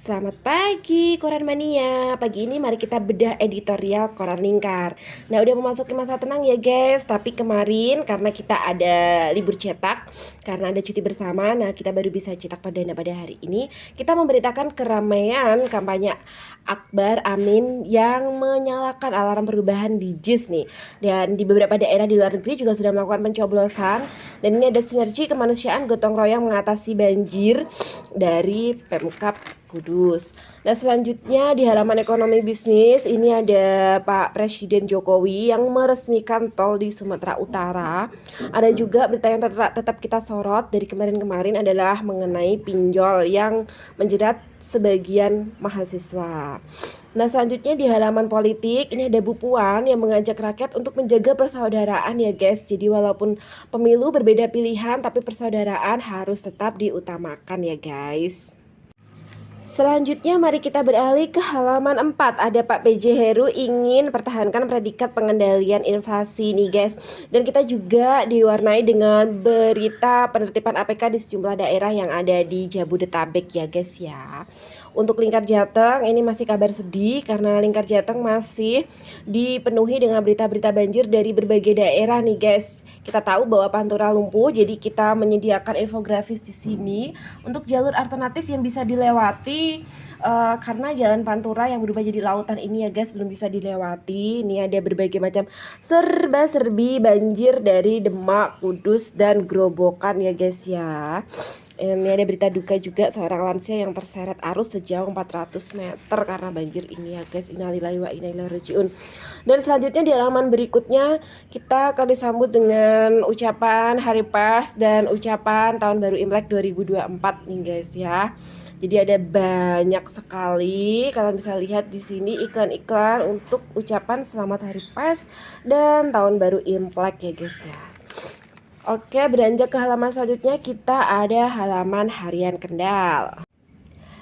Selamat pagi Koran Mania. Pagi ini mari kita bedah editorial Koran Lingkar. Nah, udah memasuki masa tenang ya guys. Tapi kemarin karena kita ada libur cetak, karena ada cuti bersama, nah kita baru bisa cetak perdana pada hari ini. Kita memberitakan keramaian kampanye Akbar Amin yang menyalakan alarm perubahan di JIS nih. Dan di beberapa daerah di luar negeri juga sudah melakukan pencoblosan. Dan ini ada sinergi kemanusiaan gotong royong mengatasi banjir dari Pemkab Kudus. Nah, selanjutnya di halaman ekonomi bisnis ini ada Pak Presiden Jokowi yang meresmikan tol di Sumatera Utara. Ada juga berita yang tetap kita sorot dari kemarin-kemarin adalah mengenai pinjol yang menjerat sebagian mahasiswa. Nah, selanjutnya di halaman politik ini ada Bu Puan yang mengajak rakyat untuk menjaga persaudaraan ya guys. Jadi walaupun pemilu berbeda pilihan tapi persaudaraan harus tetap diutamakan ya guys. Selanjutnya mari kita beralih ke halaman 4. Ada Pak PJ Heru ingin pertahankan predikat pengendalian inflasi nih guys. Dan kita juga diwarnai dengan berita penertiban APK di sejumlah daerah yang ada di Jabodetabek ya guys ya. Untuk Lingkar Jateng ini masih kabar sedih karena Lingkar Jateng masih dipenuhi dengan berita-berita banjir dari berbagai daerah nih guys. Kita tahu bahwa Pantura lumpuh, jadi kita menyediakan infografis di sini untuk jalur alternatif yang bisa dilewati karena jalan Pantura yang berubah jadi lautan ini ya guys belum bisa dilewati. Ini ada berbagai macam serba-serbi banjir dari Demak, Kudus, dan Grobogan ya guys ya. Ini ada berita duka juga seorang lansia yang terseret arus sejauh 400 meter karena banjir ini ya guys. Innalillahi wa inna ilaihi rajiun. Dan selanjutnya di halaman berikutnya kita akan disambut dengan ucapan Hari Pers dan ucapan Tahun Baru Imlek 2024 nih guys ya. Jadi ada banyak sekali, kalian bisa lihat di sini iklan-iklan untuk ucapan Selamat Hari Pers dan Tahun Baru Imlek ya guys ya. Oke, beranjak ke halaman selanjutnya kita ada halaman Harian Kendal.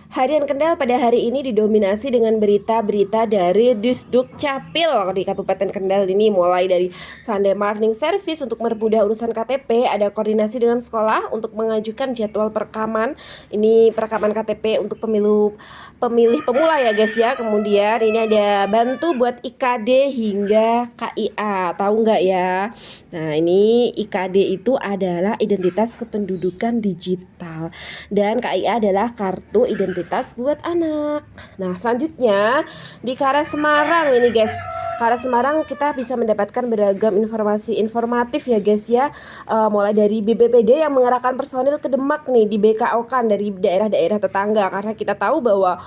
Harian Kendal pada hari ini didominasi dengan berita-berita dari Disduk Capil di Kabupaten Kendal ini, mulai dari Sunday Morning Service untuk mempermudah urusan KTP, ada koordinasi dengan sekolah untuk mengajukan jadwal perekaman. Ini perekaman KTP untuk pemilih pemula ya guys ya. Kemudian ini ada bantu buat IKD hingga KIA. Tahu nggak ya? Nah, ini IKD itu adalah identitas kependudukan digital dan KIA adalah kartu identitas buat anak. Nah, selanjutnya di Karya Semarang ini guys. Karya Semarang kita bisa mendapatkan beragam informasi informatif ya guys ya. Mulai dari BPBD yang mengerahkan personil ke Demak nih di BKO kan dari daerah-daerah tetangga karena kita tahu bahwa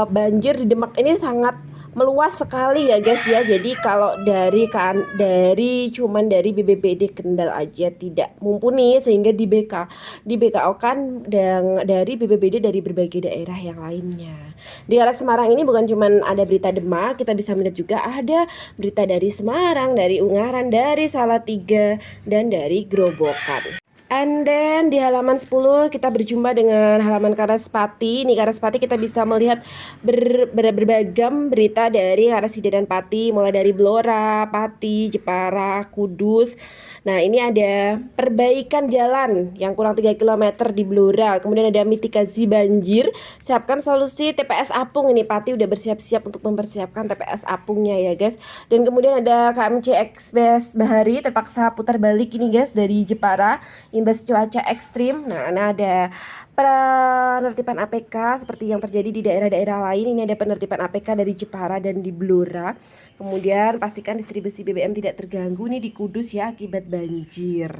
banjir di Demak ini sangat meluas sekali ya guys ya. Jadi kalau dari cuman dari BPBD Kendal aja tidak mumpuni sehingga di BKO kan dan dari BPBD dari berbagai daerah yang lainnya. Di arah Semarang ini bukan cuman ada berita Demak, kita bisa melihat juga ada berita dari Semarang, dari Ungaran, dari Salatiga, dan dari Grobogan. And then di halaman 10 kita berjumpa dengan halaman Karaspati. Ini Karaspati kita bisa melihat beragam berita dari Karasida dan Pati, mulai dari Blora, Pati, Jepara, Kudus. Nah, ini ada perbaikan jalan yang kurang 3 km di Blora. Kemudian ada mitigasi banjir, siapkan solusi TPS Apung. Ini Pati udah bersiap-siap untuk mempersiapkan TPS Apungnya ya guys. Dan kemudian ada KMC Express Bahari terpaksa putar balik ini guys dari Jepara imbas cuaca ekstrim. Nah, ada penertiban APK seperti yang terjadi di daerah-daerah lain. Ini ada penertiban APK dari Jepara dan di Blora. Kemudian pastikan distribusi BBM tidak terganggu nih di Kudus ya akibat banjir.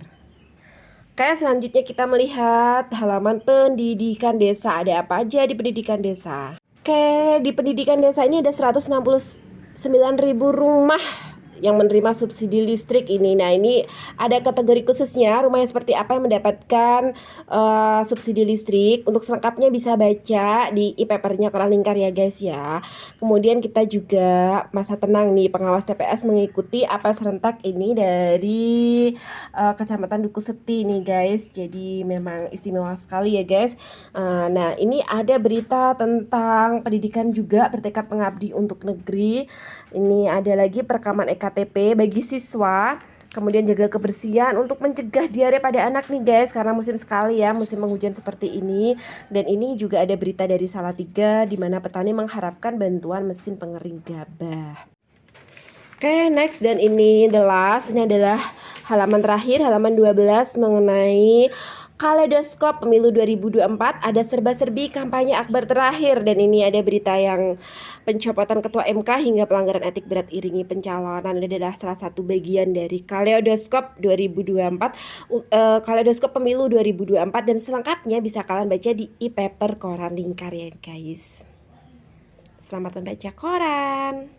Oke, selanjutnya kita melihat halaman pendidikan desa. Ada apa aja di pendidikan desa? Oke, di pendidikan desa ini ada 169.000 rumah yang menerima subsidi listrik ini. Nah, ini ada kategori khususnya rumah yang seperti apa yang mendapatkan subsidi listrik. Untuk selengkapnya bisa baca di e-papernya Koran Lingkar ya guys ya. Kemudian kita juga masa tenang nih, pengawas TPS mengikuti apel serentak ini dari Kecamatan Duku Seti nih guys. Jadi memang istimewa sekali ya guys. Nah, ini ada berita tentang pendidikan juga, bertekad pengabdi untuk negeri. Ini ada lagi perekaman EKTP bagi siswa Kemudian jaga kebersihan untuk mencegah diare pada anak nih guys, karena musim sekali ya, musim penghujan seperti ini. Dan ini juga ada berita dari Salatiga di mana petani mengharapkan bantuan mesin pengering gabah. Oke, next, dan ini the last, ini adalah halaman terakhir, halaman 12 mengenai Kaleidoskop Pemilu 2024, ada serba-serbi kampanye akbar terakhir, dan ini ada berita yang pencopotan Ketua MK hingga pelanggaran etik berat iringi pencalonan. Ini adalah salah satu bagian dari Kaleidoskop 2024, Kaleidoskop Pemilu 2024, dan selengkapnya bisa kalian baca di e-paper Koran Lingkar ya guys. Selamat membaca koran.